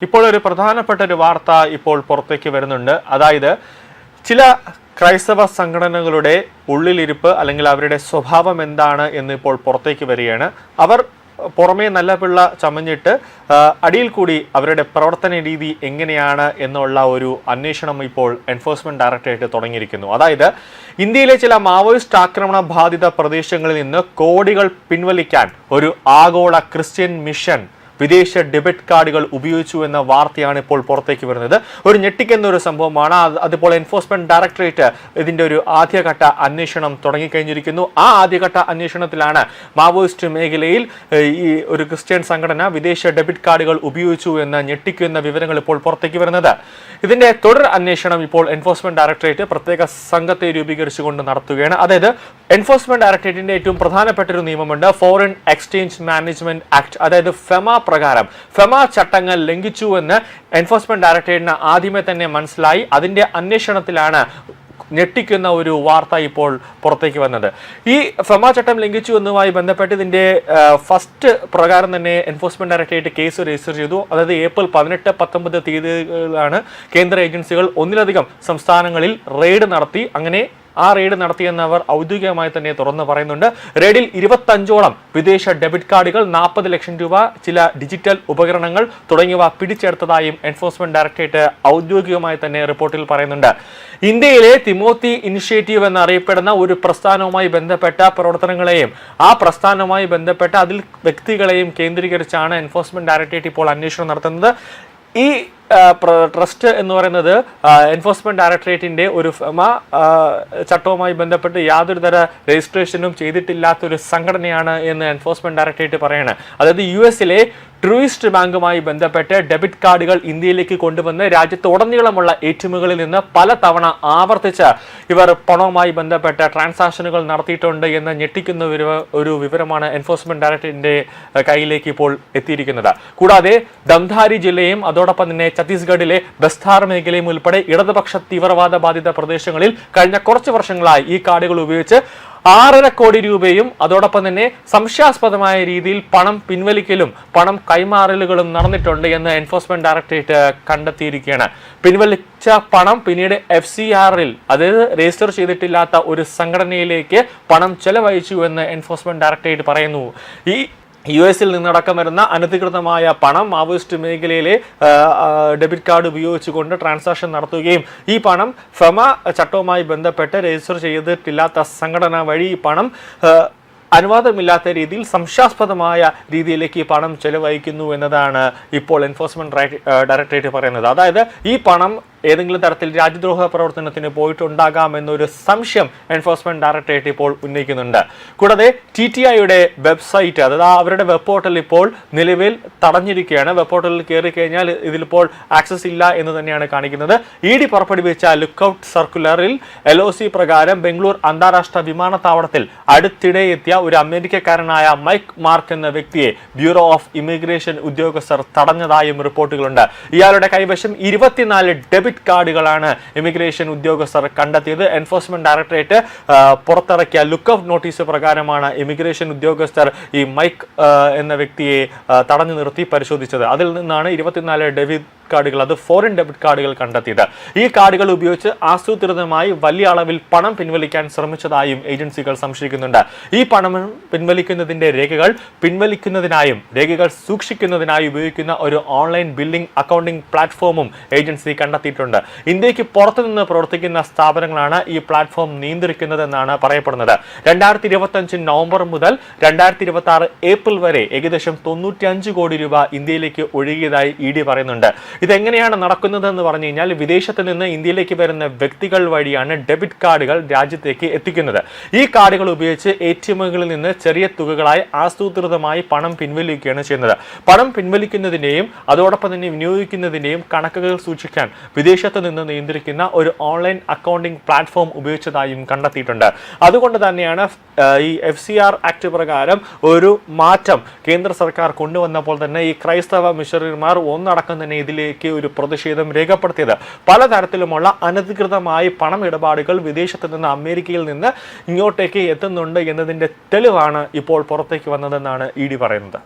ഇപ്പോൾ ഒരു പ്രധാനപ്പെട്ട ഒരു വാർത്ത ഇപ്പോൾ പുറത്തേക്ക് വരുന്നുണ്ട്. അതായത് ചില ക്രൈസ്തവ സംഘടനകളുടെ ഉള്ളിലിരിപ്പ് അല്ലെങ്കിൽ അവരുടെ സ്വഭാവം എന്താണ് എന്ന് ഇപ്പോൾ പുറത്തേക്ക് വരികയാണ്. അവർ പുറമേ നല്ല പിള്ള ചമഞ്ഞിട്ട് അടിയിൽ കൂടി അവരുടെ പ്രവർത്തന രീതി എങ്ങനെയാണ് എന്നുള്ള ഒരു അന്വേഷണം ഇപ്പോൾ എൻഫോഴ്സ്മെന്റ് ഡയറക്ടറേറ്റ് തുടങ്ങിയിരിക്കുന്നു. അതായത് ഇന്ത്യയിലെ ചില മാവോയിസ്റ്റ് ആക്രമണ ബാധിത പ്രദേശങ്ങളിൽ നിന്ന് കോടികൾ പിൻവലിക്കാൻ ഒരു ആഗോള ക്രിസ്ത്യൻ മിഷൻ വിദേശ ഡെബിറ്റ് കാർഡുകൾ ഉപയോഗിച്ചു എന്ന വാർത്തയാണ് ഇപ്പോൾ പുറത്തേക്ക് വരുന്നത്. ഒരു ഞെട്ടിക്കുന്ന ഒരു സംഭവമാണ്. അതിപ്പോൾ എൻഫോഴ്സ്മെന്റ് ഡയറക്ടറേറ്റ് ഇതിന്റെ ഒരു ആദ്യഘട്ട അന്വേഷണം തുടങ്ങിക്കഴിഞ്ഞിരിക്കുന്നു. ആ ആദ്യഘട്ട അന്വേഷണത്തിലാണ് മാവോയിസ്റ്റ് മേഖലയിൽ ഈ ഒരു ക്രിസ്ത്യൻ സംഘടന വിദേശ ഡെബിറ്റ് കാർഡുകൾ ഉപയോഗിച്ചു എന്ന ഞെട്ടിക്കുന്ന വിവരങ്ങൾ ഇപ്പോൾ പുറത്തേക്ക് വരുന്നത്. ഇതിന്റെ തുടർ അന്വേഷണം ഇപ്പോൾ എൻഫോഴ്സ്മെന്റ് ഡയറക്ടറേറ്റ് പ്രത്യേക സംഘത്തെ രൂപീകരിച്ചുകൊണ്ട് നടത്തുകയാണ്. അതായത് എൻഫോഴ്സ്മെന്റ് ഡയറക്ടറേറ്റിന്റെ ഏറ്റവും പ്രധാനപ്പെട്ട ഒരു നിയമമുണ്ട്, ഫോറിൻ എക്സ്ചേഞ്ച് മാനേജ്മെന്റ് ആക്ട്. അതായത് ഫെമ പ്രകാരം ഫെമ ചട്ടങ്ങൾ ലംഘിച്ചു എന്ന് എൻഫോഴ്സ്മെന്റ് ഡയറക്ടറേറ്റിന് ആദ്യമേ തന്നെ മനസ്സിലായി. അതിന്റെ അന്വേഷണത്തിലാണ് ഞെട്ടിക്കുന്ന ഒരു വാർത്ത ഇപ്പോൾ പുറത്തേക്ക് വന്നത്. ഈ ഫെമ ചട്ടം ലംഘിച്ചു എന്നുമായി ബന്ധപ്പെട്ട് ഇതിന്റെ ഫസ്റ്റ് പ്രകാരം തന്നെ എൻഫോഴ്സ്മെന്റ് ഡയറക്ടറേറ്റ് കേസ് രജിസ്റ്റർ ചെയ്തു. അതായത് ഏപ്രിൽ 18-19 തീയതികളിലാണ് കേന്ദ്ര ഏജൻസികൾ ഒന്നിലധികം സംസ്ഥാനങ്ങളിൽ റെയ്ഡ് നടത്തി. അങ്ങനെ ആ റെയ്ഡ് നടത്തിയെന്ന് അവർ ഔദ്യോഗികമായി തന്നെ തുറന്നു പറയുന്നുണ്ട്. റെയ്ഡിൽ 25ഓളം വിദേശ ഡെബിറ്റ് കാർഡുകൾ, 40 ലക്ഷം രൂപ, ചില ഡിജിറ്റൽ ഉപകരണങ്ങൾ തുടങ്ങിയവ പിടിച്ചെടുത്തതായും എൻഫോഴ്സ്മെന്റ് ഡയറക്ടറേറ്റ് ഔദ്യോഗികമായി തന്നെ റിപ്പോർട്ടിൽ പറയുന്നുണ്ട്. ഇന്ത്യയിലെ തിമോത്തി ഇനിഷ്യേറ്റീവ് എന്നറിയപ്പെടുന്ന ഒരു പ്രസ്ഥാനവുമായി ബന്ധപ്പെട്ട പ്രവർത്തനങ്ങളെയും ആ പ്രസ്ഥാനവുമായി ബന്ധപ്പെട്ട അതിൽ വ്യക്തികളെയും കേന്ദ്രീകരിച്ചാണ് എൻഫോഴ്സ്മെന്റ് ഡയറക്ടറേറ്റ് ഇപ്പോൾ അന്വേഷണം നടത്തുന്നത്. ഈ ട്രസ്റ്റ് എന്ന് പറയുന്നത് എൻഫോഴ്സ്മെന്റ് ഡയറക്ടറേറ്റിന്റെ ഒരു ഫെമ ചട്ടവുമായി ബന്ധപ്പെട്ട് യാതൊരു തര രജിസ്ട്രേഷനും ചെയ്തിട്ടില്ലാത്തൊരു സംഘടനയാണ് എന്ന് എൻഫോഴ്സ്മെന്റ് ഡയറക്ടറേറ്റ് പറയാണ്. അതായത് US-ലെ ട്രൂയിസ്റ്റ് ബാങ്കുമായി ബന്ധപ്പെട്ട് ഡെബിറ്റ് കാർഡുകൾ ഇന്ത്യയിലേക്ക് കൊണ്ടുവന്ന് രാജ്യത്തുടനീളമുള്ള ATMകളിൽ നിന്ന് പല തവണ ആവർത്തിച്ച് ഇവർ പണവുമായി ബന്ധപ്പെട്ട ട്രാൻസാക്ഷനുകൾ നടത്തിയിട്ടുണ്ട് എന്ന് ഞെട്ടിക്കുന്ന ഒരു വിവരമാണ് എൻഫോഴ്സ്മെന്റ് ഡയറക്ടറേറ്റിന്റെ കയ്യിലേക്ക് ഇപ്പോൾ എത്തിയിരിക്കുന്നത്. കൂടാതെ ദംധാരി ജില്ലയും അതോടൊപ്പം തന്നെ ഛത്തീസ്ഗഡിലെ ബസ്താർ മേഖലയും ഉൾപ്പെടെ ഇടതുപക്ഷ തീവ്രവാദ ബാധിത പ്രദേശങ്ങളിൽ കഴിഞ്ഞ കുറച്ച് വർഷങ്ങളായി ഈ കാർഡുകൾ ഉപയോഗിച്ച് 6.5 കോടി രൂപയും അതോടൊപ്പം തന്നെ സംശയാസ്പദമായ രീതിയിൽ പണം പിൻവലിക്കലും പണം കൈമാറലുകളും നടന്നിട്ടുണ്ട് എന്ന് എൻഫോഴ്സ്മെന്റ് ഡയറക്ടറേറ്റ് കണ്ടെത്തിയിരിക്കുകയാണ്. പിൻവലിച്ച പണം പിന്നീട് FCRൽ, അതായത് രജിസ്റ്റർ ചെയ്തിട്ടില്ലാത്ത ഒരു സംഘടനയിലേക്ക് പണം ചെലവഴിച്ചു എന്ന് എൻഫോഴ്സ്മെന്റ് ഡയറക്ടറേറ്റ് പറയുന്നു. ഈ US-ൽ നിന്നടക്കം വരുന്ന അനധികൃതമായ പണം മാവോയിസ്റ്റ് മേഖലയിലെ ഡെബിറ്റ് കാർഡ് ഉപയോഗിച്ചുകൊണ്ട് ട്രാൻസാക്ഷൻ നടത്തുകയും ഈ പണം ഫെമ ചട്ടവുമായി ബന്ധപ്പെട്ട് രജിസ്റ്റർ ചെയ്തിട്ടില്ലാത്ത സംഘടന വഴി ഈ പണം അനുവാദമില്ലാത്ത രീതിയിൽ സംശയാസ്പദമായ രീതിയിലേക്ക് ഈ പണം ചെലവഴിക്കുന്നു എന്നതാണ് ഇപ്പോൾ എൻഫോഴ്സ്മെന്റ് ഡയറക്ടറേറ്റ് പറയുന്നത്. അതായത് ഈ പണം ഏതെങ്കിലും തരത്തിൽ രാജ്യദ്രോഹ പ്രവർത്തനത്തിന് പോയിട്ടുണ്ടാകാം എന്നൊരു സംശയം എൻഫോഴ്സ്മെന്റ് ഡയറക്ടറേറ്റ് ഇപ്പോൾ ഉന്നയിക്കുന്നുണ്ട്. കൂടാതെ TTIയുടെ വെബ്സൈറ്റ്, അതായത് അവരുടെ വെബ് പോർട്ടൽ ഇപ്പോൾ നിലവിൽ തടഞ്ഞിരിക്കുകയാണ്. വെബ് പോർട്ടലിൽ കയറി കഴിഞ്ഞാൽ ഇതിലിപ്പോൾ ആക്സസ് ഇല്ല എന്ന് തന്നെയാണ് കാണിക്കുന്നത്. ED പുറപ്പെടുവിച്ച ലുക്കൌട്ട് സർക്കുലറിൽ LOC പ്രകാരം ബംഗളൂർ അന്താരാഷ്ട്ര വിമാനത്താവളത്തിൽ അടുത്തിടെ എത്തിയ ഒരു അമേരിക്കക്കാരനായ മൈക്ക് മാർക്ക് എന്ന വ്യക്തിയെ ബ്യൂറോ ഓഫ് ഇമിഗ്രേഷൻ ഉദ്യോഗസ്ഥർ തടഞ്ഞതായും റിപ്പോർട്ടുകളുണ്ട്. ഇയാളുടെ കൈവശം 24 ഡെബിറ്റ് കാർഡുകളാണ് ഇമിഗ്രേഷൻ ഉദ്യോഗസ്ഥർ കണ്ടെത്തിയത്. എൻഫോഴ്സ്മെന്റ് ഡയറക്ടറേറ്റ് പുറത്തിറക്കിയ ലുക്കൌട്ട് നോട്ടീസ് പ്രകാരമാണ് ഇമിഗ്രേഷൻ ഉദ്യോഗസ്ഥർ ഈ മൈക്ക് എന്ന വ്യക്തിയെ തടഞ്ഞു നിർത്തി പരിശോധിച്ചത്. അതിൽ നിന്നാണ് 24 ഡെബിറ്റ് കാർഡുകൾ, അത് ഫോറിൻ ഡെബിറ്റ് കാർഡുകൾ കണ്ടെത്തിയത്. ഈ കാർഡുകൾ ഉപയോഗിച്ച് ആസൂത്രിതമായി വലിയ അളവിൽ പണം പിൻവലിക്കാൻ ശ്രമിച്ചതായും ഏജൻസികൾ സംശയിക്കുന്നുണ്ട്. ഈ പണം പിൻവലിക്കുന്നതിന്റെ രേഖകൾ സൂക്ഷിക്കുന്നതിനായി ഉപയോഗിക്കുന്ന ഒരു ഓൺലൈൻ ബില്ലിംഗ് അക്കൗണ്ടിംഗ് പ്ലാറ്റ്ഫോമും ഏജൻസി കണ്ടെത്തിയിട്ടുണ്ട്. ഇന്ത്യക്ക് പുറത്തുനിന്ന് പ്രവർത്തിക്കുന്ന സ്ഥാപനങ്ങളാണ് ഈ പ്ലാറ്റ്ഫോം നിയന്ത്രിക്കുന്നതെന്നാണ് പറയപ്പെടുന്നത്. 2025 നവംബർ മുതൽ 2026 ഏപ്രിൽ വരെ ഏകദേശം 95 കോടി രൂപ ഇന്ത്യയിലേക്ക് ഒഴുകിയതായി ED പറയുന്നുണ്ട്. ഇതെങ്ങനെയാണ് നടക്കുന്നതെന്ന് പറഞ്ഞു കഴിഞ്ഞാൽ വിദേശത്ത് നിന്ന് ഇന്ത്യയിലേക്ക് വരുന്ന വ്യക്തികൾ വഴിയാണ് ഡെബിറ്റ് കാർഡുകൾ രാജ്യത്തേക്ക് എത്തിക്കുന്നത്. ഈ കാർഡുകൾ ഉപയോഗിച്ച് ATMകളിൽ നിന്ന് ചെറിയ തുകകളായി ആസൂത്രിതമായി പണം പിൻവലിക്കുകയാണ് ചെയ്യുന്നത്. പണം പിൻവലിക്കുന്നതിന്റെയും അതോടൊപ്പം തന്നെ വിനിയോഗിക്കുന്നതിന്റെയും കണക്കുകൾ സൂക്ഷിക്കാൻ വിദേശത്ത് നിന്ന് നിയന്ത്രിക്കുന്ന ഒരു ഓൺലൈൻ അക്കൗണ്ടിംഗ് പ്ലാറ്റ്ഫോം ഉപയോഗിച്ചതായും കണ്ടെത്തിയിട്ടുണ്ട്. അതുകൊണ്ട് തന്നെയാണ് ഈ FCR ആക്ട് പ്രകാരം ഒരു മാറ്റം കേന്ദ്ര സർക്കാർ കൊണ്ടുവന്നപ്പോൾ തന്നെ ഈ ക്രൈസ്തവ മിഷണറിമാർ ഒന്നടക്കം തന്നെ ഇതിലേക്ക് ഒരു പ്രതിഷേധം രേഖപ്പെടുത്തിയത്. പലതരത്തിലുമുള്ള അനധികൃതമായ പണം ഇടപാടുകൾ വിദേശത്ത് നിന്ന് അമേരിക്കയിൽ നിന്ന് ഇങ്ങോട്ടേക്ക് എത്തുന്നുണ്ട് എന്നതിന്റെ തെളിവാണ് ഇപ്പോൾ പുറത്തേക്ക് വന്നതെന്നാണ് ED പറയുന്നത്.